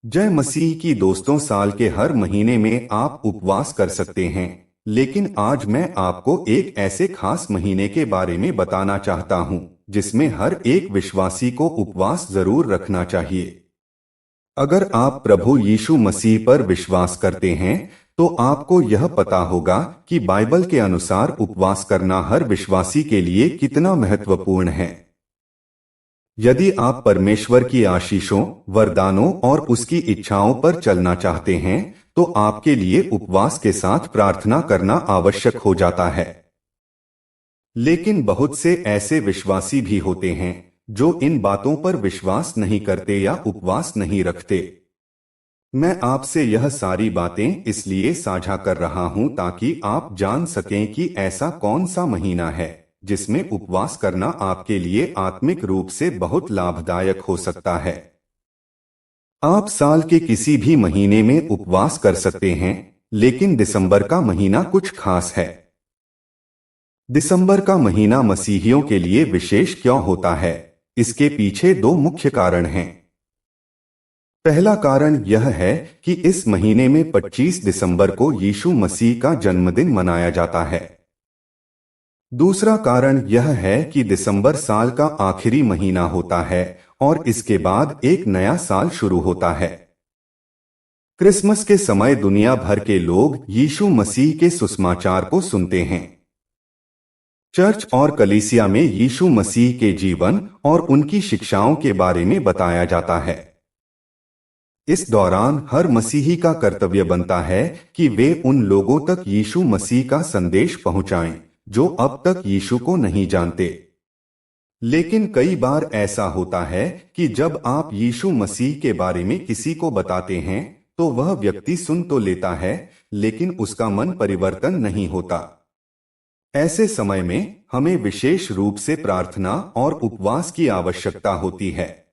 जय मसीह की दोस्तों, साल के हर महीने में आप उपवास कर सकते हैं। लेकिन आज मैं आपको एक ऐसे खास महीने के बारे में बताना चाहता हूं, जिसमें हर एक विश्वासी को उपवास जरूर रखना चाहिए। अगर आप प्रभु यीशु मसीह पर विश्वास करते हैं, तो आपको यह पता होगा कि बाइबल के अनुसार उपवास करना हर विश्वासी के लिए कितना महत्वपूर्ण है। यदि आप परमेश्वर की आशीषों, वरदानों और उसकी इच्छाओं पर चलना चाहते हैं, तो आपके लिए उपवास के साथ प्रार्थना करना आवश्यक हो जाता है। लेकिन बहुत से ऐसे विश्वासी भी होते हैं जो इन बातों पर विश्वास नहीं करते या उपवास नहीं रखते। मैं आपसे यह सारी बातें इसलिए साझा कर रहा हूं ताकि आप जान सकें कि ऐसा कौन सा महीना है जिसमें उपवास करना आपके लिए आत्मिक रूप से बहुत लाभदायक हो सकता है। आप साल के किसी भी महीने में उपवास कर सकते हैं, लेकिन दिसंबर का महीना कुछ खास है। दिसंबर का महीना मसीहियों के लिए विशेष क्यों होता है? इसके पीछे दो मुख्य कारण हैं। पहला कारण यह है कि इस महीने में 25 दिसंबर को यीशु मसीह का जन्मदिन मनाया जाता है। दूसरा कारण यह है कि दिसंबर साल का आखिरी महीना होता है और इसके बाद एक नया साल शुरू होता है। क्रिसमस के समय दुनिया भर के लोग यीशु मसीह के सुसमाचार को सुनते हैं। चर्च और कलीसिया में यीशु मसीह के जीवन और उनकी शिक्षाओं के बारे में बताया जाता है। इस दौरान हर मसीही का कर्तव्य बनता है कि वे उन लोगों तक यीशु मसीह का संदेश पहुंचाएं जो अब तक यीशु को नहीं जानते। लेकिन कई बार ऐसा होता है कि जब आप यीशु मसीह के बारे में किसी को बताते हैं, तो वह व्यक्ति सुन तो लेता है, लेकिन उसका मन परिवर्तन नहीं होता। ऐसे समय में हमें विशेष रूप से प्रार्थना और उपवास की आवश्यकता होती है।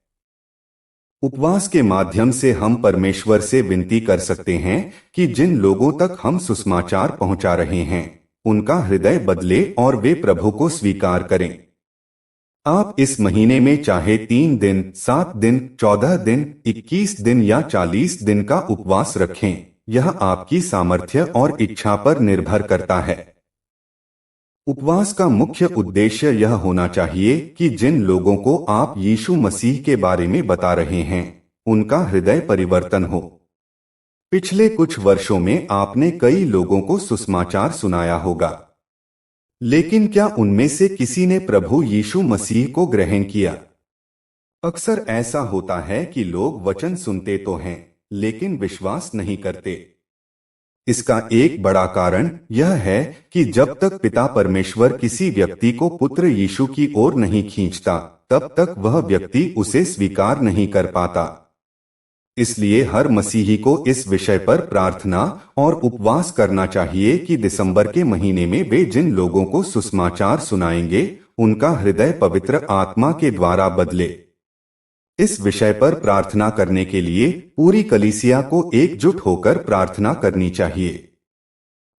उपवास के माध्यम से हम परमेश्वर से विनती कर सकते हैं कि जिन लोगों तक हम सुसमाचार पहुंचा रहे हैं, उनका हृदय बदले और वे प्रभु को स्वीकार करें। आप इस महीने में चाहे 3 दिन, 7 दिन, 14 दिन, 21 दिन या 40 दिन का उपवास रखें, यह आपकी सामर्थ्य और इच्छा पर निर्भर करता है। उपवास का मुख्य उद्देश्य यह होना चाहिए कि जिन लोगों को आप यीशु मसीह के बारे में बता रहे हैं, उनका हृदय परिवर्तन हो। पिछले कुछ वर्षों में आपने कई लोगों को सुसमाचार सुनाया होगा, लेकिन क्या उनमें से किसी ने प्रभु यीशु मसीह को ग्रहण किया? अक्सर ऐसा होता है कि लोग वचन सुनते तो हैं, लेकिन विश्वास नहीं करते। इसका एक बड़ा कारण यह है कि जब तक पिता परमेश्वर किसी व्यक्ति को पुत्र यीशु की ओर नहीं खींचता, तब तक वह व्यक्ति उसे स्वीकार नहीं कर पाता। इसलिए हर मसीही को इस विषय पर प्रार्थना और उपवास करना चाहिए कि दिसंबर के महीने में वे जिन लोगों को सुसमाचार सुनाएंगे, उनका हृदय पवित्र आत्मा के द्वारा बदले। इस विषय पर प्रार्थना करने के लिए पूरी कलीसिया को एकजुट होकर प्रार्थना करनी चाहिए।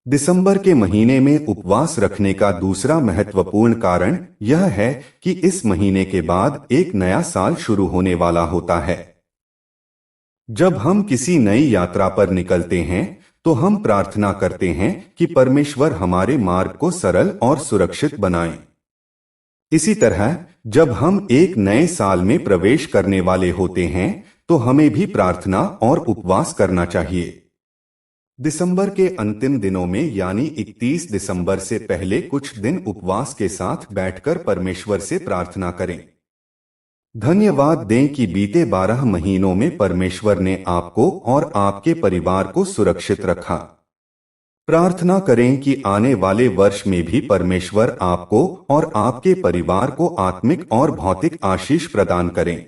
दिसंबर के महीने में उपवास रखने का दूसरा महत्वपूर्ण कारण यह है कि इस महीने के बाद एक नया साल शुरू होने वाला होता है। जब हम किसी नई यात्रा पर निकलते हैं, तो हम प्रार्थना करते हैं कि परमेश्वर हमारे मार्ग को सरल और सुरक्षित बनाए। इसी तरह जब हम एक नए साल में प्रवेश करने वाले होते हैं, तो हमें भी प्रार्थना और उपवास करना चाहिए। दिसंबर के अंतिम दिनों में यानी 31 दिसंबर से पहले कुछ दिन उपवास के साथ बैठकर परमेश्वर से प्रार्थना करें। धन्यवाद दें कि बीते 12 महीनों में परमेश्वर ने आपको और आपके परिवार को सुरक्षित रखा। प्रार्थना करें कि आने वाले वर्ष में भी परमेश्वर आपको और आपके परिवार को आत्मिक और भौतिक आशीष प्रदान करें।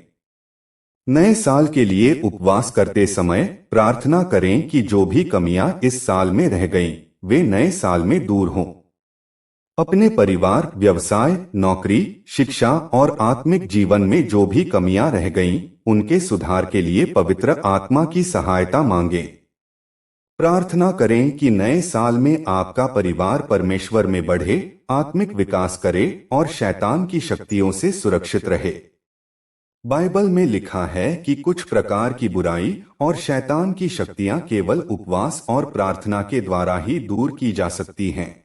नए साल के लिए उपवास करते समय प्रार्थना करें कि जो भी कमियां इस साल में रह गईं, वे नए साल में दूर हों। अपने परिवार, व्यवसाय, नौकरी, शिक्षा और आत्मिक जीवन में जो भी कमियां रह गईं, उनके सुधार के लिए पवित्र आत्मा की सहायता मांगें। प्रार्थना करें कि नए साल में आपका परिवार परमेश्वर में बढ़े, आत्मिक विकास करे और शैतान की शक्तियों से सुरक्षित रहे। बाइबल में लिखा है कि कुछ प्रकार की बुराई और शैतान की शक्तियां केवल उपवास और प्रार्थना के द्वारा ही दूर की जा सकती हैं।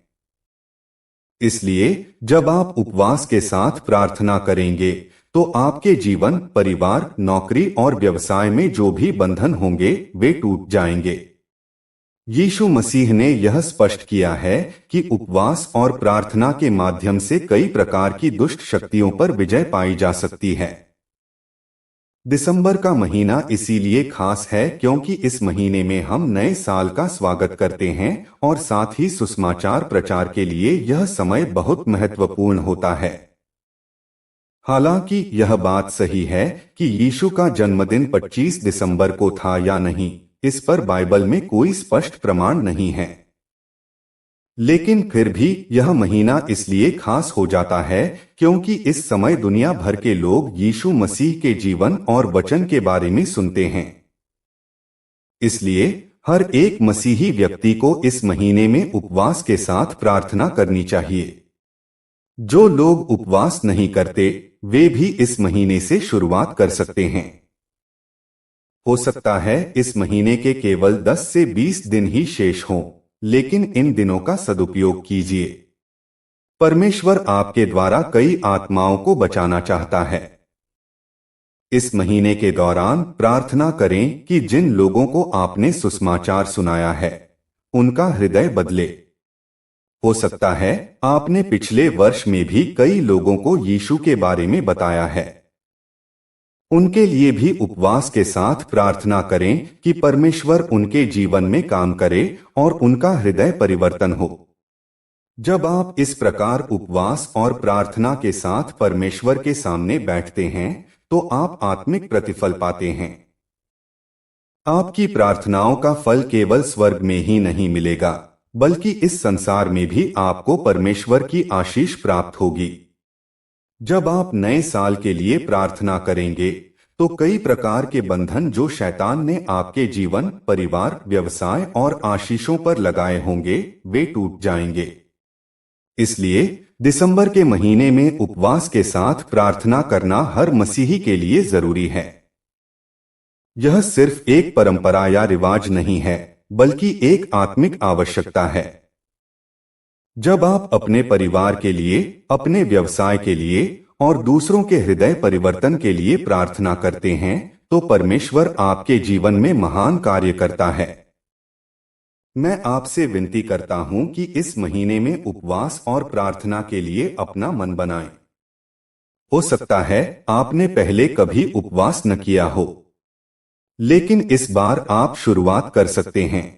इसलिए जब आप उपवास के साथ प्रार्थना करेंगे तो आपके जीवन, परिवार, नौकरी और व्यवसाय में जो भी बंधन होंगे वे टूट जाएंगे। यीशु मसीह ने यह स्पष्ट किया है कि उपवास और प्रार्थना के माध्यम से कई प्रकार की दुष्ट शक्तियों पर विजय पाई जा सकती है। दिसंबर का महीना इसीलिए खास है क्योंकि इस महीने में हम नए साल का स्वागत करते हैं और साथ ही सुसमाचार प्रचार के लिए यह समय बहुत महत्वपूर्ण होता है। हालांकि यह बात सही है कि यीशु का जन्मदिन 25 दिसंबर को था या नहीं, इस पर बाइबल में कोई स्पष्ट प्रमाण नहीं है। लेकिन फिर भी यह महीना इसलिए खास हो जाता है क्योंकि इस समय दुनिया भर के लोग यीशु मसीह के जीवन और वचन के बारे में सुनते हैं। इसलिए हर एक मसीही व्यक्ति को इस महीने में उपवास के साथ प्रार्थना करनी चाहिए। जो लोग उपवास नहीं करते वे भी इस महीने से शुरुआत कर सकते हैं। हो सकता है इस महीने के केवल 10 से 20 दिन ही शेष हों, लेकिन इन दिनों का सदुपयोग कीजिए। परमेश्वर आपके द्वारा कई आत्माओं को बचाना चाहता है। इस महीने के दौरान प्रार्थना करें कि जिन लोगों को आपने सुसमाचार सुनाया है उनका हृदय बदले। हो सकता है आपने पिछले वर्ष में भी कई लोगों को यीशु के बारे में बताया है। उनके लिए भी उपवास के साथ प्रार्थना करें कि परमेश्वर उनके जीवन में काम करे और उनका हृदय परिवर्तन हो। जब आप इस प्रकार उपवास और प्रार्थना के साथ परमेश्वर के सामने बैठते हैं तो आप आत्मिक प्रतिफल पाते हैं। आपकी प्रार्थनाओं का फल केवल स्वर्ग में ही नहीं मिलेगा, बल्कि इस संसार में भी आपको परमेश्वर की आशीष प्राप्त होगी। जब आप नए साल के लिए प्रार्थना करेंगे तो कई प्रकार के बंधन जो शैतान ने आपके जीवन, परिवार, व्यवसाय और आशीषों पर लगाए होंगे वे टूट जाएंगे। इसलिए दिसंबर के महीने में उपवास के साथ प्रार्थना करना हर मसीही के लिए जरूरी है। यह सिर्फ एक परंपरा या रिवाज नहीं है, बल्कि एक आत्मिक आवश्यकता है। जब आप अपने परिवार के लिए, अपने व्यवसाय के लिए और दूसरों के हृदय परिवर्तन के लिए प्रार्थना करते हैं तो परमेश्वर आपके जीवन में महान कार्य करता है। मैं आपसे विनती करता हूं कि इस महीने में उपवास और प्रार्थना के लिए अपना मन बनाएं। हो सकता है आपने पहले कभी उपवास न किया हो, लेकिन इस बार आप शुरुआत कर सकते हैं।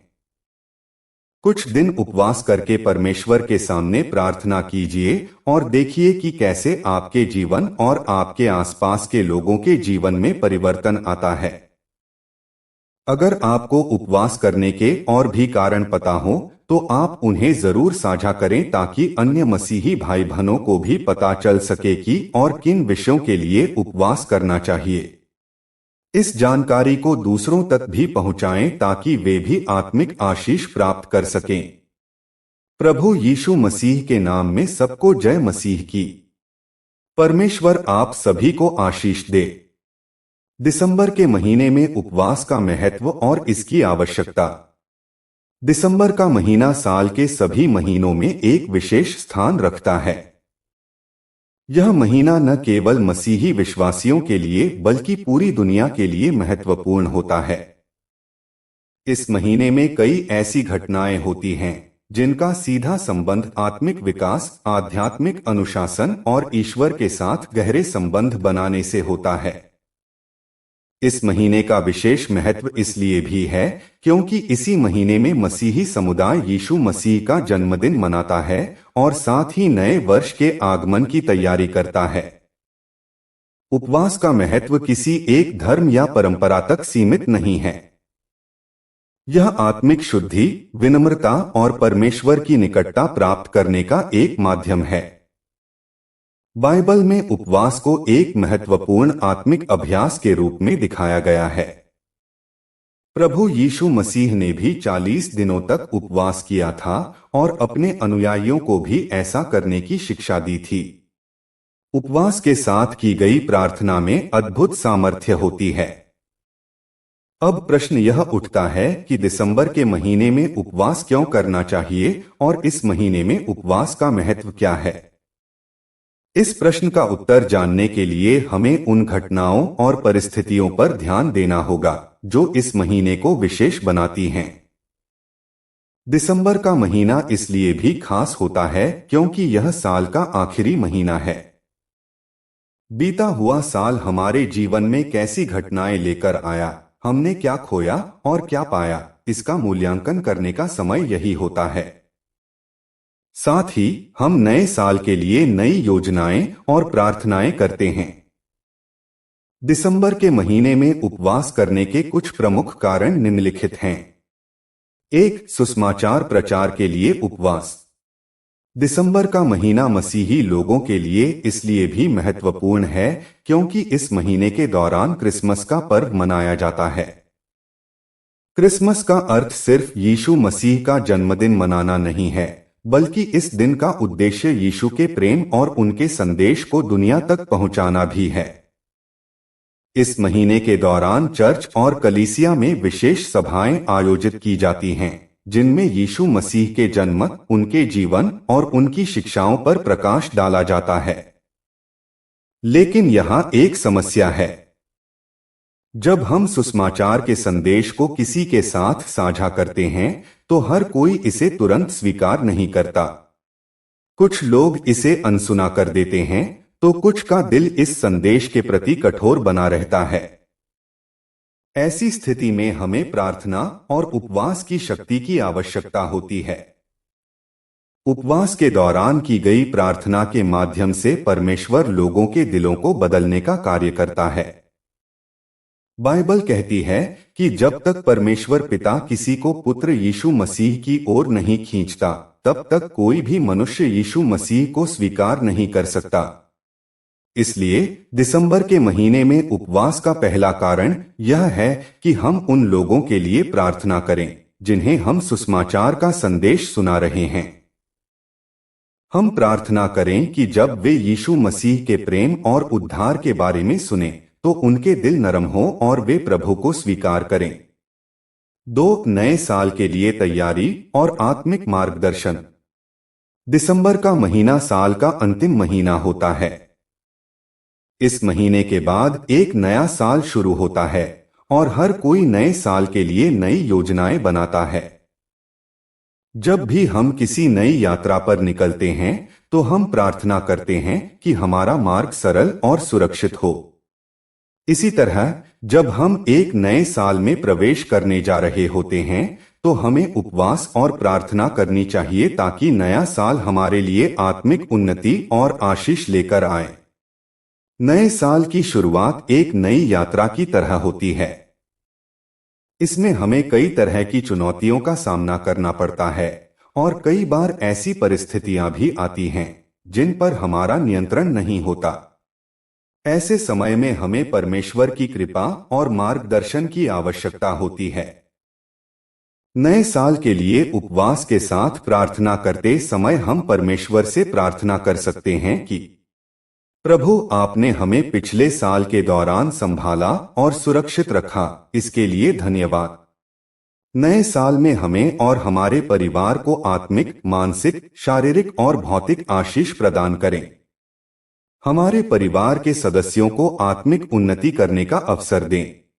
कुछ दिन उपवास करके परमेश्वर के सामने प्रार्थना कीजिए और देखिए कि कैसे आपके जीवन और आपके आसपास के लोगों के जीवन में परिवर्तन आता है। अगर आपको उपवास करने के और भी कारण पता हो तो आप उन्हें जरूर साझा करें ताकि अन्य मसीही भाई बहनों को भी पता चल सके कि और किन विषयों के लिए उपवास करना चाहिए। इस जानकारी को दूसरों तक भी पहुंचाएं ताकि वे भी आत्मिक आशीष प्राप्त कर सकें। प्रभु यीशु मसीह के नाम में सबको जय मसीह की। परमेश्वर आप सभी को आशीष दे। दिसंबर के महीने में उपवास का महत्व और इसकी आवश्यकता। दिसंबर का महीना साल के सभी महीनों में एक विशेष स्थान रखता है। यह महीना न केवल मसीही विश्वासियों के लिए बल्कि पूरी दुनिया के लिए महत्वपूर्ण होता है। इस महीने में कई ऐसी घटनाएं होती हैं जिनका सीधा संबंध आत्मिक विकास, आध्यात्मिक अनुशासन और ईश्वर के साथ गहरे संबंध बनाने से होता है। इस महीने का विशेष महत्व इसलिए भी है क्योंकि इसी महीने में मसीही समुदाय यीशु मसीह का जन्मदिन मनाता है और साथ ही नए वर्ष के आगमन की तैयारी करता है। उपवास का महत्व किसी एक धर्म या परंपरा तक सीमित नहीं है। यह आत्मिक शुद्धि, विनम्रता और परमेश्वर की निकटता प्राप्त करने का एक माध्यम है। बाइबल में उपवास को एक महत्वपूर्ण आत्मिक अभ्यास के रूप में दिखाया गया है। प्रभु यीशु मसीह ने भी 40 दिनों तक उपवास किया था और अपने अनुयायियों को भी ऐसा करने की शिक्षा दी थी। उपवास के साथ की गई प्रार्थना में अद्भुत सामर्थ्य होती है। अब प्रश्न यह उठता है कि दिसंबर के महीने में उपवास क्यों करना चाहिए और इस महीने में उपवास का महत्व क्या है। इस प्रश्न का उत्तर जानने के लिए हमें उन घटनाओं और परिस्थितियों पर ध्यान देना होगा जो इस महीने को विशेष बनाती हैं। दिसंबर का महीना इसलिए भी खास होता है क्योंकि यह साल का आखिरी महीना है। बीता हुआ साल हमारे जीवन में कैसी घटनाएं लेकर आया, हमने क्या खोया और क्या पाया, इसका मूल्यांकन करने का समय यही होता है। साथ ही हम नए साल के लिए नई योजनाएं और प्रार्थनाएं करते हैं। दिसंबर के महीने में उपवास करने के कुछ प्रमुख कारण निम्नलिखित हैं। 1. सुसमाचार प्रचार के लिए उपवास। दिसंबर का महीना मसीही लोगों के लिए इसलिए भी महत्वपूर्ण है क्योंकि इस महीने के दौरान क्रिसमस का पर्व मनाया जाता है। क्रिसमस का अर्थ सिर्फ यीशु मसीह का जन्मदिन मनाना नहीं है, बल्कि इस दिन का उद्देश्य यीशु के प्रेम और उनके संदेश को दुनिया तक पहुंचाना भी है। इस महीने के दौरान चर्च और कलीसिया में विशेष सभाएं आयोजित की जाती हैं, जिनमें यीशु मसीह के जन्म, उनके जीवन और उनकी शिक्षाओं पर प्रकाश डाला जाता है। लेकिन यहाँ एक समस्या है। जब हम सुसमाचार के संदेश को किसी के साथ साझा करते हैं, तो हर कोई इसे तुरंत स्वीकार नहीं करता। कुछ लोग इसे अनसुना कर देते हैं, तो कुछ का दिल इस संदेश के प्रति कठोर बना रहता है। ऐसी स्थिति में हमें प्रार्थना और उपवास की शक्ति की आवश्यकता होती है। उपवास के दौरान की गई प्रार्थना के माध्यम से परमेश्वर लोगों के दिलों को बदलने का कार्य करता है। बाइबल कहती है कि जब तक परमेश्वर पिता किसी को पुत्र यीशु मसीह की ओर नहीं खींचता, तब तक कोई भी मनुष्य यीशु मसीह को स्वीकार नहीं कर सकता। इसलिए दिसंबर के महीने में उपवास का पहला कारण यह है कि हम उन लोगों के लिए प्रार्थना करें जिन्हें हम सुसमाचार का संदेश सुना रहे हैं। हम प्रार्थना करें कि जब वे यीशु मसीह के प्रेम और उद्धार के बारे में सुने, तो उनके दिल नरम हो और वे प्रभु को स्वीकार करें। 2. नए साल के लिए तैयारी और आत्मिक मार्गदर्शन। दिसंबर का महीना साल का अंतिम महीना होता है। इस महीने के बाद एक नया साल शुरू होता है और हर कोई नए साल के लिए नई योजनाएं बनाता है। जब भी हम किसी नई यात्रा पर निकलते हैं, तो हम प्रार्थना करते हैं कि हमारा मार्ग सरल और सुरक्षित हो। इसी तरह जब हम एक नए साल में प्रवेश करने जा रहे होते हैं, तो हमें उपवास और प्रार्थना करनी चाहिए ताकि नया साल हमारे लिए आत्मिक उन्नति और आशीष लेकर आए। नए साल की शुरुआत एक नई यात्रा की तरह होती है। इसमें हमें कई तरह की चुनौतियों का सामना करना पड़ता है और कई बार ऐसी परिस्थितियां भी आती हैं जिन पर हमारा नियंत्रण नहीं होता। ऐसे समय में हमें परमेश्वर की कृपा और मार्गदर्शन की आवश्यकता होती है। नए साल के लिए उपवास के साथ प्रार्थना करते समय हम परमेश्वर से प्रार्थना कर सकते हैं कि प्रभु, आपने हमें पिछले साल के दौरान संभाला और सुरक्षित रखा, इसके लिए धन्यवाद। नए साल में हमें और हमारे परिवार को आत्मिक, मानसिक, शारीरिक और भौतिक आशीष प्रदान करें। हमारे परिवार के सदस्यों को आत्मिक उन्नति करने का अवसर दें।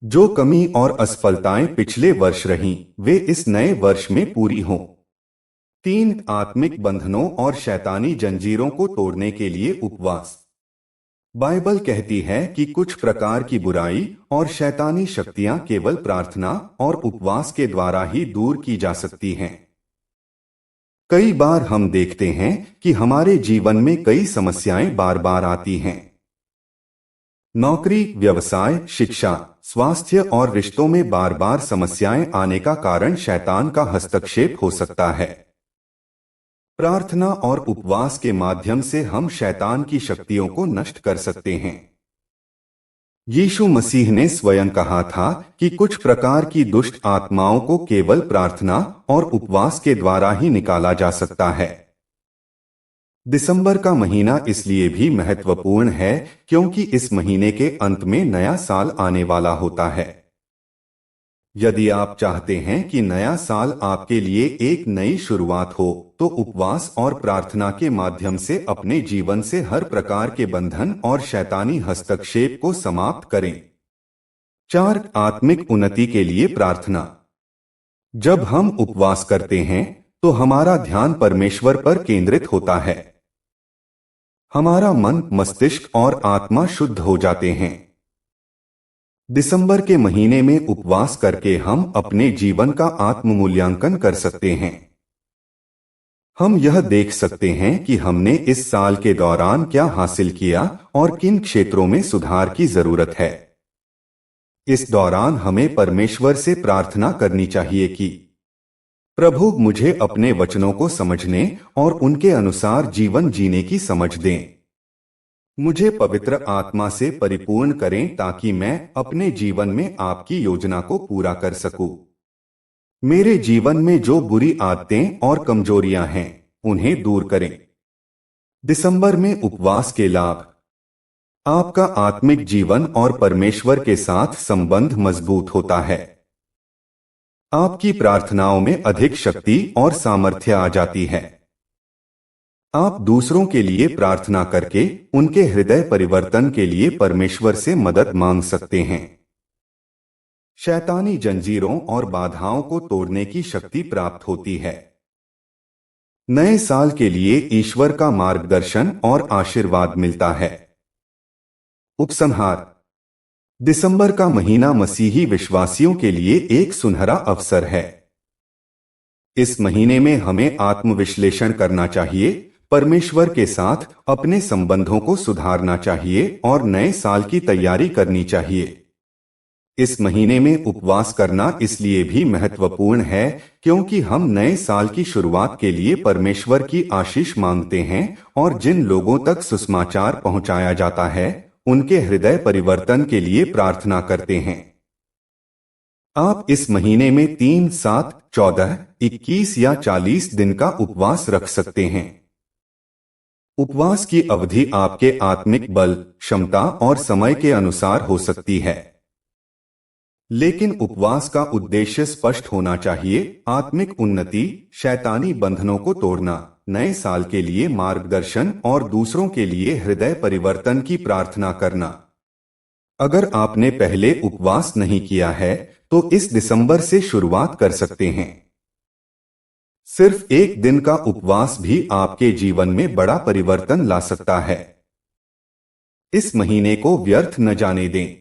जो कमी और असफलताएं पिछले वर्ष रहीं, वे इस नए वर्ष में पूरी हों। 3. आत्मिक बंधनों और शैतानी जंजीरों को तोड़ने के लिए उपवास। बाइबल कहती है कि कुछ प्रकार की बुराई और शैतानी शक्तियां केवल प्रार्थना और उपवास के द्वारा ही दूर की जा सकती हैं। कई बार हम देखते हैं कि हमारे जीवन में कई समस्याएं बार बार आती हैं। नौकरी, व्यवसाय, शिक्षा, स्वास्थ्य और रिश्तों में बार बार समस्याएं आने का कारण शैतान का हस्तक्षेप हो सकता है। प्रार्थना और उपवास के माध्यम से हम शैतान की शक्तियों को नष्ट कर सकते हैं। यीशु मसीह ने स्वयं कहा था कि कुछ प्रकार की दुष्ट आत्माओं को केवल प्रार्थना और उपवास के द्वारा ही निकाला जा सकता है। दिसंबर का महीना इसलिए भी महत्वपूर्ण है क्योंकि इस महीने के अंत में नया साल आने वाला होता है। यदि आप चाहते हैं कि नया साल आपके लिए एक नई शुरुआत हो, तो उपवास और प्रार्थना के माध्यम से अपने जीवन से हर प्रकार के बंधन और शैतानी हस्तक्षेप को समाप्त करें। 4. आत्मिक उन्नति के लिए प्रार्थना। जब हम उपवास करते हैं तो हमारा ध्यान परमेश्वर पर केंद्रित होता है। हमारा मन, मस्तिष्क और आत्मा शुद्ध हो जाते हैं। दिसंबर के महीने में उपवास करके हम अपने जीवन का आत्म मूल्यांकन कर सकते हैं। हम यह देख सकते हैं कि हमने इस साल के दौरान क्या हासिल किया और किन क्षेत्रों में सुधार की जरूरत है। इस दौरान हमें परमेश्वर से प्रार्थना करनी चाहिए कि प्रभु मुझे अपने वचनों को समझने और उनके अनुसार जीवन जीने की समझ दें। मुझे पवित्र आत्मा से परिपूर्ण करें ताकि मैं अपने जीवन में आपकी योजना को पूरा कर सकूं। मेरे जीवन में जो बुरी आदतें और कमजोरियां हैं, उन्हें दूर करें। दिसंबर में उपवास के लाभ। आपका आत्मिक जीवन और परमेश्वर के साथ संबंध मजबूत होता है। आपकी प्रार्थनाओं में अधिक शक्ति और सामर्थ्य आ जाती है। आप दूसरों के लिए प्रार्थना करके उनके हृदय परिवर्तन के लिए परमेश्वर से मदद मांग सकते हैं। शैतानी जंजीरों और बाधाओं को तोड़ने की शक्ति प्राप्त होती है। नए साल के लिए ईश्वर का मार्गदर्शन और आशीर्वाद मिलता है। उपसंहार। दिसंबर का महीना मसीही विश्वासियों के लिए एक सुनहरा अवसर है। इस महीने में हमें आत्मविश्लेषण करना चाहिए, परमेश्वर के साथ अपने संबंधों को सुधारना चाहिए और नए साल की तैयारी करनी चाहिए। इस महीने में उपवास करना इसलिए भी महत्वपूर्ण है क्योंकि हम नए साल की शुरुआत के लिए परमेश्वर की आशीष मांगते हैं और जिन लोगों तक सुसमाचार पहुंचाया जाता है, उनके हृदय परिवर्तन के लिए प्रार्थना करते हैं। आप इस महीने में 3, 7, 14, 21 या 40 दिन का उपवास रख सकते हैं। उपवास की अवधि आपके आत्मिक बल, क्षमता और समय के अनुसार हो सकती है, लेकिन उपवास का उद्देश्य स्पष्ट होना चाहिए: आत्मिक उन्नति, शैतानी बंधनों को तोड़ना, नए साल के लिए मार्गदर्शन और दूसरों के लिए हृदय परिवर्तन की प्रार्थना करना। अगर आपने पहले उपवास नहीं किया है तो इस दिसंबर से शुरुआत कर सकते हैं। सिर्फ एक दिन का उपवास भी आपके जीवन में बड़ा परिवर्तन ला सकता है। इस महीने को व्यर्थ न जाने दें।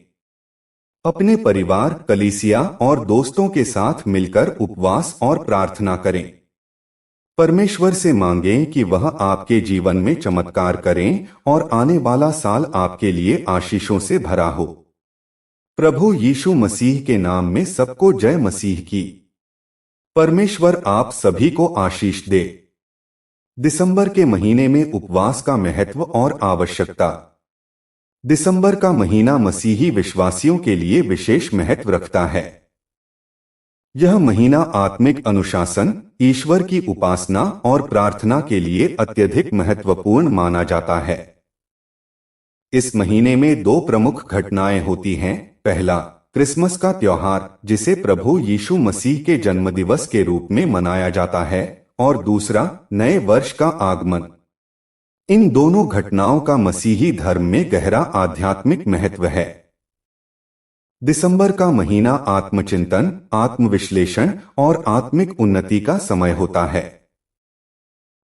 अपने परिवार, कलीसिया और दोस्तों के साथ मिलकर उपवास और प्रार्थना करें। परमेश्वर से मांगें कि वह आपके जीवन में चमत्कार करें और आने वाला साल आपके लिए आशीषों से भरा हो। प्रभु यीशु मसीह के नाम में सबको जय मसीह की। परमेश्वर आप सभी को आशीष दे। दिसंबर के महीने में उपवास का महत्व और आवश्यकता। दिसंबर का महीना मसीही विश्वासियों के लिए विशेष महत्व रखता है। यह महीना आत्मिक अनुशासन, ईश्वर की उपासना और प्रार्थना के लिए अत्यधिक महत्वपूर्ण माना जाता है। इस महीने में 2 प्रमुख घटनाएं होती हैं। पहला, क्रिसमस का त्योहार, जिसे प्रभु यीशु मसीह के जन्मदिवस के रूप में मनाया जाता है, और दूसरा, नए वर्ष का आगमन। इन दोनों घटनाओं का मसीही धर्म में गहरा आध्यात्मिक महत्व है। दिसंबर का महीना आत्मचिंतन, आत्मविश्लेषण और आत्मिक उन्नति का समय होता है।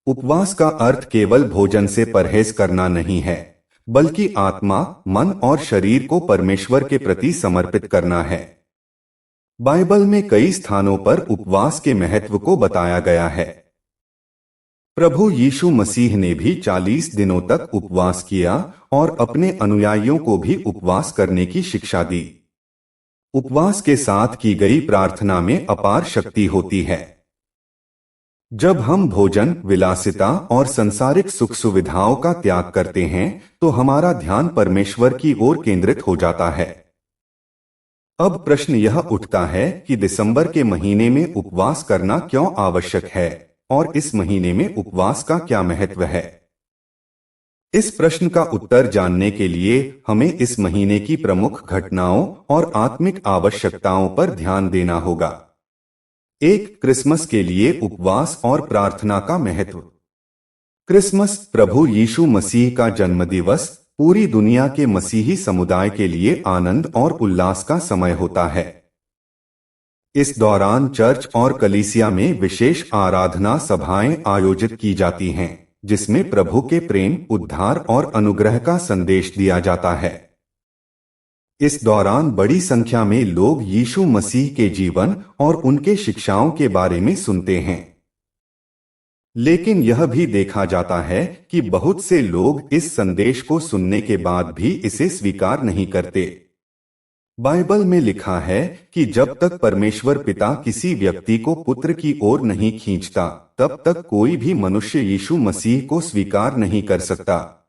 उपवास का अर्थ केवल भोजन से परहेज करना नहीं है, बल्कि आत्मा, मन और शरीर को परमेश्वर के प्रति समर्पित करना है। बाइबल में कई स्थानों पर उपवास के महत्व को बताया गया है। प्रभु यीशु मसीह ने भी 40 दिनों तक उपवास किया और अपने अनुयायियों को भी उपवास करने की शिक्षा दी। उपवास के साथ की गई प्रार्थना में अपार शक्ति होती है। जब हम भोजन, विलासिता और सांसारिक सुख सुविधाओं का त्याग करते हैं तो हमारा ध्यान परमेश्वर की ओर केंद्रित हो जाता है। अब प्रश्न यह उठता है कि दिसंबर के महीने में उपवास करना क्यों आवश्यक है और इस महीने में उपवास का क्या महत्व है। इस प्रश्न का उत्तर जानने के लिए हमें इस महीने की प्रमुख घटनाओं और आत्मिक आवश्यकताओं पर ध्यान देना होगा। एक, क्रिसमस के लिए उपवास और प्रार्थना का महत्व। क्रिसमस प्रभु यीशु मसीह का जन्मदिवस पूरी दुनिया के मसीही समुदाय के लिए आनंद और उल्लास का समय होता है। इस दौरान चर्च और कलीसिया में विशेष आराधना सभाएं आयोजित की जाती हैं, जिसमें प्रभु के प्रेम, उद्धार और अनुग्रह का संदेश दिया जाता है। इस दौरान बड़ी संख्या में लोग यीशु मसीह के जीवन और उनके शिक्षाओं के बारे में सुनते हैं। लेकिन यह भी देखा जाता है कि बहुत से लोग इस संदेश को सुनने के बाद भी इसे स्वीकार नहीं करते। बाइबल में लिखा है कि जब तक परमेश्वर पिता किसी व्यक्ति को पुत्र की ओर नहीं खींचता, तब तक कोई भी मनुष्य यीशु मसीह को स्वीकार नहीं कर सकता।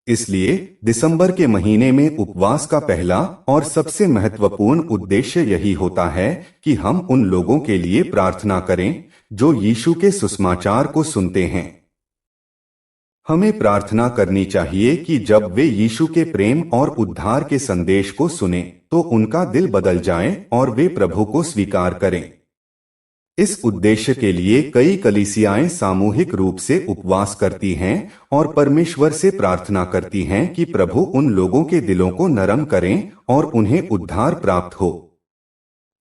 इसलिए दिसंबर के महीने में उपवास का पहला और सबसे महत्वपूर्ण उद्देश्य यही होता है कि हम उन लोगों के लिए प्रार्थना करें जो यीशु के सुसमाचार को सुनते हैं। हमें प्रार्थना करनी चाहिए कि जब वे यीशु के प्रेम और उद्धार के संदेश को सुने तो उनका दिल बदल जाए और वे प्रभु को स्वीकार करें। इस उद्देश्य के लिए कई कलीसियाएं सामूहिक रूप से उपवास करती हैं और परमेश्वर से प्रार्थना करती हैं कि प्रभु उन लोगों के दिलों को नरम करें और उन्हें उद्धार प्राप्त हो।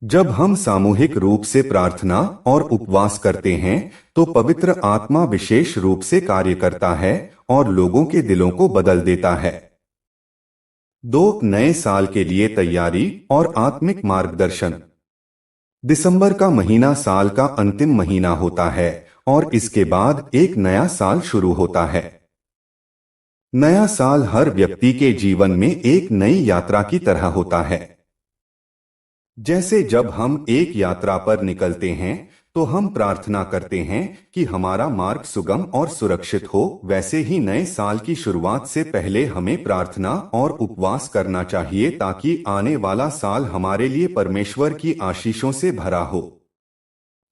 जब हम सामूहिक रूप से प्रार्थना और उपवास करते हैं तो पवित्र आत्मा विशेष रूप से कार्य करता है और लोगों के दिलों को बदल देता है। 2, नए साल के लिए तैयारी और आत्मिक मार्गदर्शन। दिसंबर का महीना साल का अंतिम महीना होता है और इसके बाद एक नया साल शुरू होता है। नया साल हर व्यक्ति के जीवन में एक नई यात्रा की तरह होता है। जैसे जब हम एक यात्रा पर निकलते हैं तो हम प्रार्थना करते हैं कि हमारा मार्ग सुगम और सुरक्षित हो, वैसे ही नए साल की शुरुआत से पहले हमें प्रार्थना और उपवास करना चाहिए ताकि आने वाला साल हमारे लिए परमेश्वर की आशीषों से भरा हो।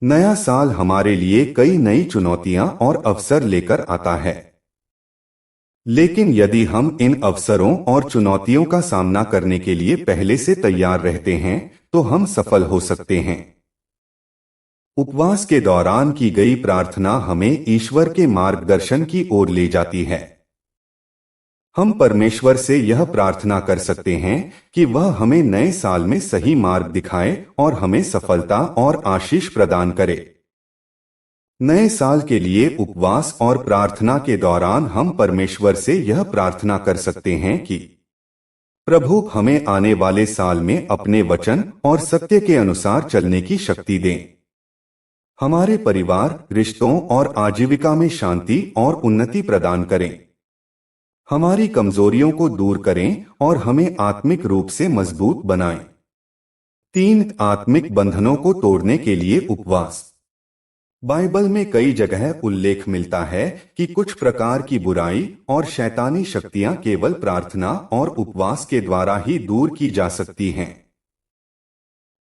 नया साल हमारे लिए कई नई चुनौतियां और अवसर लेकर आता है, लेकिन यदि हम इन अवसरों और चुनौतियों का सामना करने के लिए पहले से तैयार रहते हैं तो हम सफल हो सकते हैं। उपवास के दौरान की गई प्रार्थना हमें ईश्वर के मार्गदर्शन की ओर ले जाती है। हम परमेश्वर से यह प्रार्थना कर सकते हैं कि वह हमें नए साल में सही मार्ग दिखाए और हमें सफलता और आशीष प्रदान करे। नए साल के लिए उपवास और प्रार्थना के दौरान हम परमेश्वर से यह प्रार्थना कर सकते हैं कि प्रभु हमें आने वाले साल में अपने वचन और सत्य के अनुसार चलने की शक्ति दें। हमारे परिवार, रिश्तों और आजीविका में शांति और उन्नति प्रदान करें। हमारी कमजोरियों को दूर करें और हमें आत्मिक रूप से मजबूत बनाएं। 3, आत्मिक बंधनों को तोड़ने के लिए उपवास। बाइबल में कई जगह उल्लेख मिलता है कि कुछ प्रकार की बुराई और शैतानी शक्तियां केवल प्रार्थना और उपवास के द्वारा ही दूर की जा सकती हैं।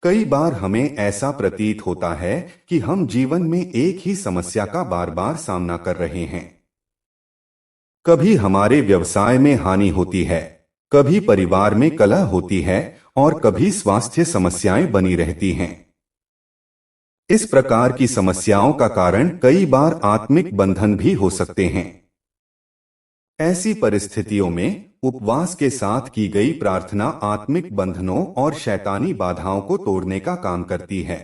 कई बार हमें ऐसा प्रतीत होता है कि हम जीवन में एक ही समस्या का बार बार सामना कर रहे हैं। कभी हमारे व्यवसाय में हानि होती है, कभी परिवार में कलह होती है और कभी स्वास्थ्य समस्याएं बनी रहती हैं। इस प्रकार की समस्याओं का कारण कई बार आत्मिक बंधन भी हो सकते हैं। ऐसी परिस्थितियों में उपवास के साथ की गई प्रार्थना आत्मिक बंधनों और शैतानी बाधाओं को तोड़ने का काम करती है।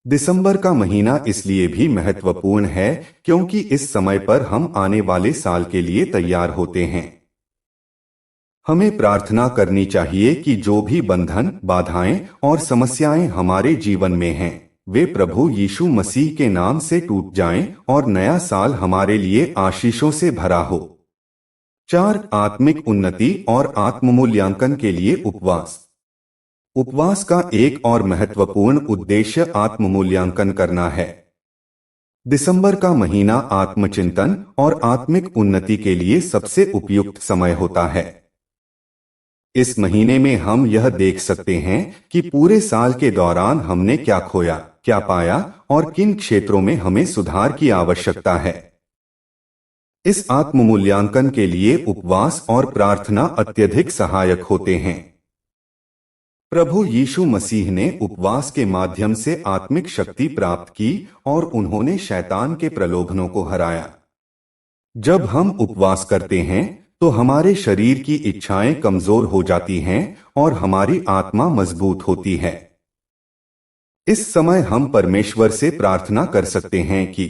दिसंबर का महीना इसलिए भी महत्वपूर्ण है क्योंकि इस समय पर हम आने वाले साल के लिए तैयार होते हैं। हमें प्रार्थना करनी चाहिए कि जो भी बंधन, बाधाएं और समस्याएं हमारे जीवन में हैं, वे प्रभु यीशु मसीह के नाम से टूट जाएं और नया साल हमारे लिए आशीषों से भरा हो। 4, आत्मिक उन्नति और आत्ममूल्यांकन के लिए उपवास। उपवास का एक और महत्वपूर्ण उद्देश्य आत्ममूल्यांकन करना है। दिसंबर का महीना आत्मचिंतन और आत्मिक उन्नति के लिए सबसे उपयुक्त समय होता है। इस महीने में हम यह देख सकते हैं कि पूरे साल के दौरान हमने क्या खोया, क्या पाया और किन क्षेत्रों में हमें सुधार की आवश्यकता है। इस आत्ममूल्यांकन के लिए उपवास और प्रार्थना अत्यधिक सहायक होते हैं। प्रभु यीशु मसीह ने उपवास के माध्यम से आत्मिक शक्ति प्राप्त की और उन्होंने शैतान के प्रलोभनों को हराया। जब हम उपवास करते हैं तो हमारे शरीर की इच्छाएं कमजोर हो जाती हैं और हमारी आत्मा मजबूत होती है। इस समय हम परमेश्वर से प्रार्थना कर सकते हैं कि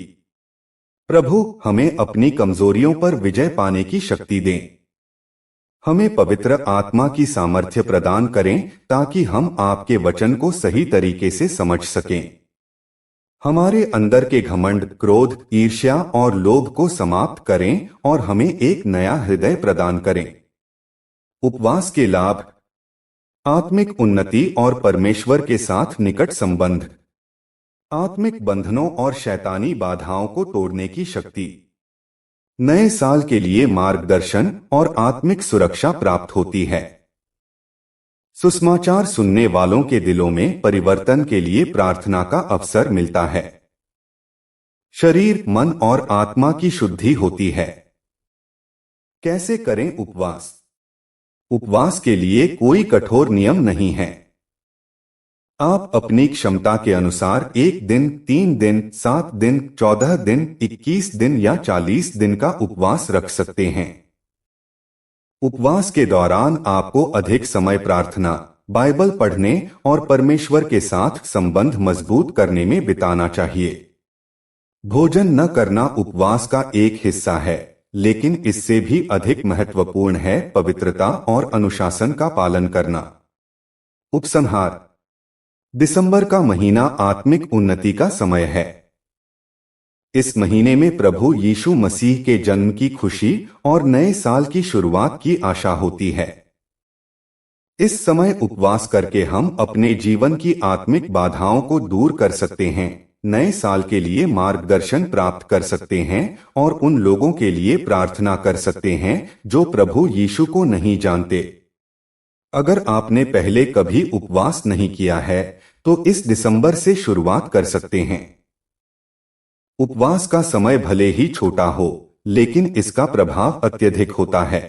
प्रभु हमें अपनी कमजोरियों पर विजय पाने की शक्ति दें। हमें पवित्र आत्मा की सामर्थ्य प्रदान करें ताकि हम आपके वचन को सही तरीके से समझ सकें। हमारे अंदर के घमंड, क्रोध, ईर्ष्या और लोभ को समाप्त करें और हमें एक नया हृदय प्रदान करें। उपवास के लाभ: आत्मिक उन्नति और परमेश्वर के साथ निकट संबंध, आत्मिक बंधनों और शैतानी बाधाओं को तोड़ने की शक्ति, नए साल के लिए मार्गदर्शन और आत्मिक सुरक्षा प्राप्त होती है। सुसमाचार सुनने वालों के दिलों में परिवर्तन के लिए प्रार्थना का अवसर मिलता है। शरीर, मन और आत्मा की शुद्धि होती है। कैसे करें उपवास? उपवास के लिए कोई कठोर नियम नहीं है। आप अपनी क्षमता के अनुसार 1 दिन, 3 दिन, 7 दिन, 14 दिन, 21 दिन या 40 दिन का उपवास रख सकते हैं। उपवास के दौरान आपको अधिक समय प्रार्थना, बाइबल पढ़ने और परमेश्वर के साथ संबंध मजबूत करने में बिताना चाहिए। भोजन न करना उपवास का एक हिस्सा है, लेकिन इससे भी अधिक महत्वपूर्ण है पवित्रता और अनुशासन का पालन करना। उपसंहार: दिसंबर का महीना आत्मिक उन्नति का समय है। इस महीने में प्रभु यीशु मसीह के जन्म की खुशी और नए साल की शुरुआत की आशा होती है। इस समय उपवास करके हम अपने जीवन की आत्मिक बाधाओं को दूर कर सकते हैं, नए साल के लिए मार्गदर्शन प्राप्त कर सकते हैं और उन लोगों के लिए प्रार्थना कर सकते हैं जो प्रभु यीशु को नहीं जानते। अगर आपने पहले कभी उपवास नहीं किया है तो इस दिसंबर से शुरुआत कर सकते हैं। उपवास का समय भले ही छोटा हो, लेकिन इसका प्रभाव अत्यधिक होता है।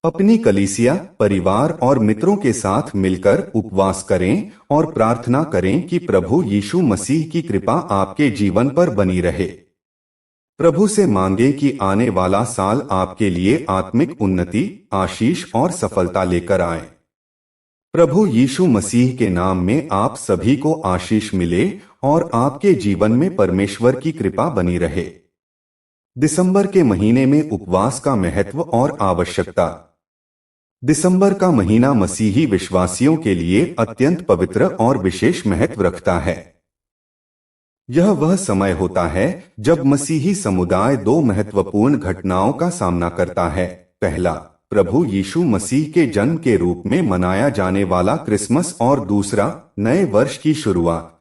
अपनी कलीसिया, परिवार और मित्रों के साथ मिलकर उपवास करें और प्रार्थना करें कि प्रभु यीशु मसीह की कृपा आपके जीवन पर बनी रहे। प्रभु से मांगे कि आने वाला साल आपके लिए आत्मिक उन्नति, आशीष और सफलता लेकर आए। प्रभु यीशु मसीह के नाम में आप सभी को आशीष मिले और आपके जीवन में परमेश्वर की कृपा बनी रहे। दिसंबर के महीने में उपवास का महत्व और आवश्यकता। दिसंबर का महीना मसीही विश्वासियों के लिए अत्यंत पवित्र और विशेष महत्व रखता है। यह वह समय होता है जब मसीही समुदाय 2 महत्वपूर्ण घटनाओं का सामना करता है। पहला, प्रभु यीशु मसीह के जन्म के रूप में मनाया जाने वाला क्रिसमस और दूसरा, नए वर्ष की शुरुआत।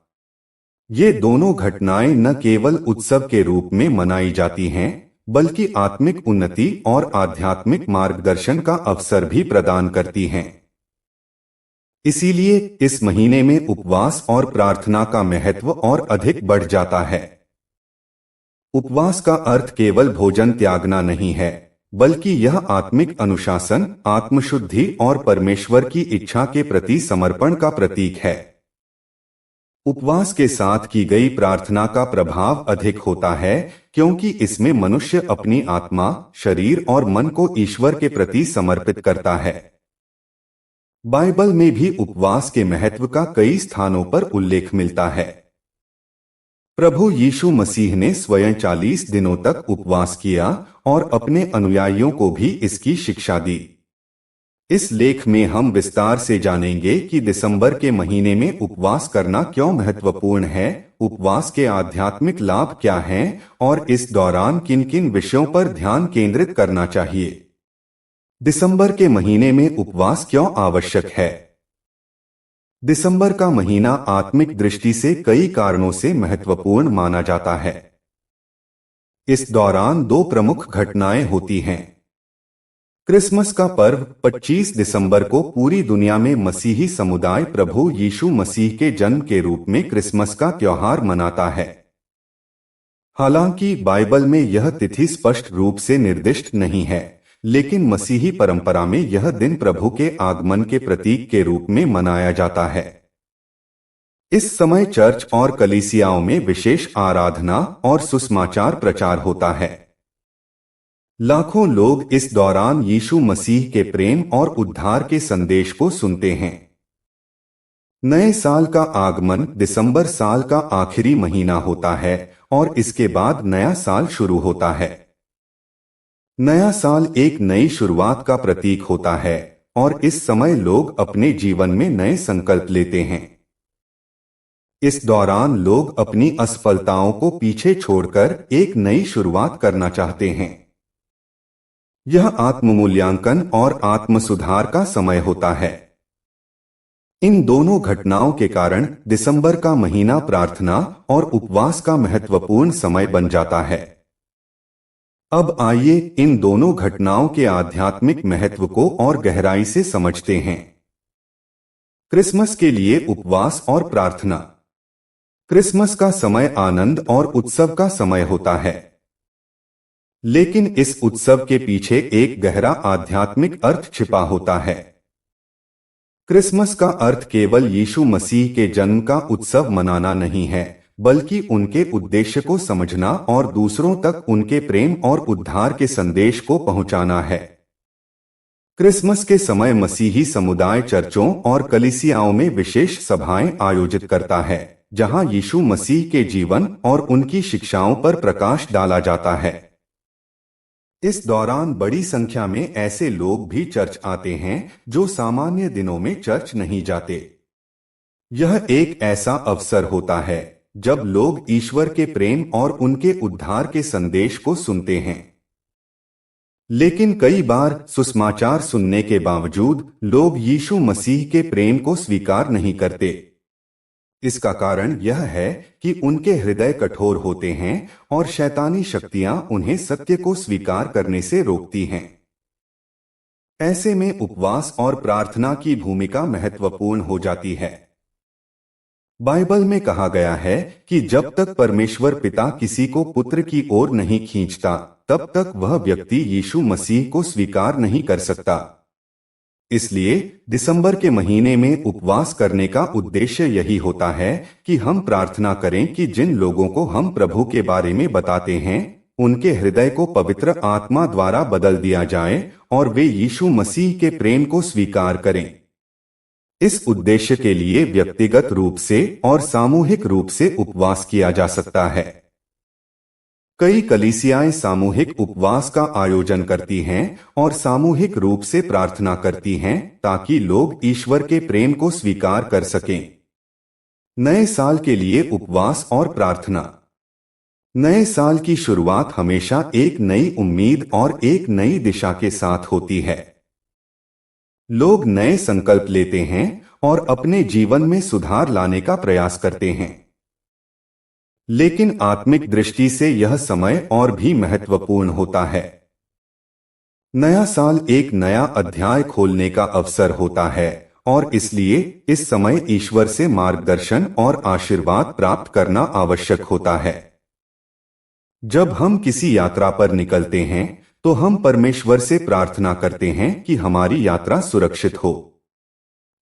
ये दोनों घटनाएं न केवल उत्सव के रूप में मनाई जाती हैं, बल्कि आत्मिक उन्नति और आध्यात्मिक मार्गदर्शन का अवसर भी प्रदान करती हैं। इसीलिए इस महीने में उपवास और प्रार्थना का महत्व और अधिक बढ़ जाता है। उपवास का अर्थ केवल भोजन त्यागना नहीं है, बल्कि यह आत्मिक अनुशासन, आत्मशुद्धि और परमेश्वर की इच्छा के प्रति समर्पण का प्रतीक है। उपवास के साथ की गई प्रार्थना का प्रभाव अधिक होता है क्योंकि इसमें मनुष्य अपनी आत्मा, शरीर और मन को ईश्वर के प्रति समर्पित करता है। बाइबल में भी उपवास के महत्व का कई स्थानों पर उल्लेख मिलता है। प्रभु यीशु मसीह ने स्वयं 40 दिनों तक उपवास किया और अपने अनुयायियों को भी इसकी शिक्षा दी। इस लेख में हम विस्तार से जानेंगे कि दिसंबर के महीने में उपवास करना क्यों महत्वपूर्ण है, उपवास के आध्यात्मिक लाभ क्या हैं और इस दौरान किन किन विषयों पर ध्यान केंद्रित करना चाहिए। दिसंबर के महीने में उपवास क्यों आवश्यक है? दिसंबर का महीना आत्मिक दृष्टि से कई कारणों से महत्वपूर्ण माना जाता है। इस दौरान 2 प्रमुख घटनाएं होती हैं। क्रिसमस का पर्व 25 दिसंबर को पूरी दुनिया में मसीही समुदाय प्रभु यीशु मसीह के जन्म के रूप में क्रिसमस का त्योहार मनाता है। हालांकि बाइबल में यह तिथि स्पष्ट रूप से निर्दिष्ट नहीं है, लेकिन मसीही परंपरा में यह दिन प्रभु के आगमन के प्रतीक के रूप में मनाया जाता है। इस समय चर्च और कलीसियाओं में विशेष आराधना और सुसमाचार प्रचार होता है। लाखों लोग इस दौरान यीशु मसीह के प्रेम और उद्धार के संदेश को सुनते हैं। नए साल का आगमन दिसंबर साल का आखिरी महीना होता है और इसके बाद नया साल शुरू होता है। नया साल एक नई शुरुआत का प्रतीक होता है और इस समय लोग अपने जीवन में नए संकल्प लेते हैं। इस दौरान लोग अपनी असफलताओं को पीछे छोड़कर एक नई शुरुआत करना चाहते हैं। यह आत्ममूल्यांकन और आत्मसुधार का समय होता है। इन दोनों घटनाओं के कारण दिसंबर का महीना प्रार्थना और उपवास का महत्वपूर्ण समय बन जाता है। अब आइए इन दोनों घटनाओं के आध्यात्मिक महत्व को और गहराई से समझते हैं। क्रिसमस के लिए उपवास और प्रार्थना। क्रिसमस का समय आनंद और उत्सव का समय होता है, लेकिन इस उत्सव के पीछे एक गहरा आध्यात्मिक अर्थ छिपा होता है। क्रिसमस का अर्थ केवल यीशु मसीह के जन्म का उत्सव मनाना नहीं है, बल्कि उनके उद्देश्य को समझना और दूसरों तक उनके प्रेम और उद्धार के संदेश को पहुंचाना है। क्रिसमस के समय मसीही समुदाय चर्चों और कलीसियाओं में विशेष सभाएं आयोजित करता है, जहां यीशु मसीह के जीवन और उनकी शिक्षाओं पर प्रकाश डाला जाता है। इस दौरान बड़ी संख्या में ऐसे लोग भी चर्च आते हैं जो सामान्य दिनों में चर्च नहीं जाते। यह एक ऐसा अवसर होता है जब लोग ईश्वर के प्रेम और उनके उद्धार के संदेश को सुनते हैं। लेकिन कई बार सुसमाचार सुनने के बावजूद लोग यीशु मसीह के प्रेम को स्वीकार नहीं करते। इसका कारण यह है कि उनके हृदय कठोर होते हैं और शैतानी शक्तियां उन्हें सत्य को स्वीकार करने से रोकती हैं। ऐसे में उपवास और प्रार्थना की भूमिका महत्वपूर्ण हो जाती है। बाइबल में कहा गया है कि जब तक परमेश्वर पिता किसी को पुत्र की ओर नहीं खींचता, तब तक वह व्यक्ति यीशु मसीह को स्वीकार नहीं कर सकता। इसलिए दिसंबर के महीने में उपवास करने का उद्देश्य यही होता है कि हम प्रार्थना करें कि जिन लोगों को हम प्रभु के बारे में बताते हैं, उनके हृदय को पवित्र आत्मा द्वारा बदल दिया जाए और वे यीशु मसीह के प्रेम को स्वीकार करें। इस उद्देश्य के लिए व्यक्तिगत रूप से और सामूहिक रूप से उपवास किया जा सकता है। कई कलीसियाएं सामूहिक उपवास का आयोजन करती हैं और सामूहिक रूप से प्रार्थना करती हैं ताकि लोग ईश्वर के प्रेम को स्वीकार कर सकें। नए साल के लिए उपवास और प्रार्थना। नए साल की शुरुआत हमेशा एक नई उम्मीद और एक नई दिशा के साथ होती है। लोग नए संकल्प लेते हैं और अपने जीवन में सुधार लाने का प्रयास करते हैं। लेकिन आत्मिक दृष्टि से यह समय और भी महत्वपूर्ण होता है। नया साल एक नया अध्याय खोलने का अवसर होता है और इसलिए इस समय ईश्वर से मार्गदर्शन और आशीर्वाद प्राप्त करना आवश्यक होता है। जब हम किसी यात्रा पर निकलते हैं तो हम परमेश्वर से प्रार्थना करते हैं कि हमारी यात्रा सुरक्षित हो।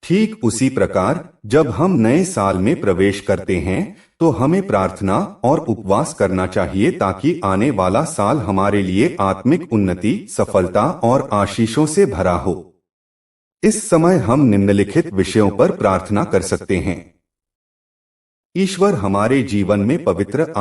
ठीक उसी प्रकार जब हम नए साल में प्रवेश करते हैं तो हमें प्रार्थना और उपवास करना चाहिए ताकि आने वाला साल हमारे लिए आत्मिक उन्नति, सफलता और आशीषों से भरा हो। इस समय हम निम्नलिखित विषयों पर प्रार्थना कर सकते हैं। ईश्वर हमारे जीवन में पवित्र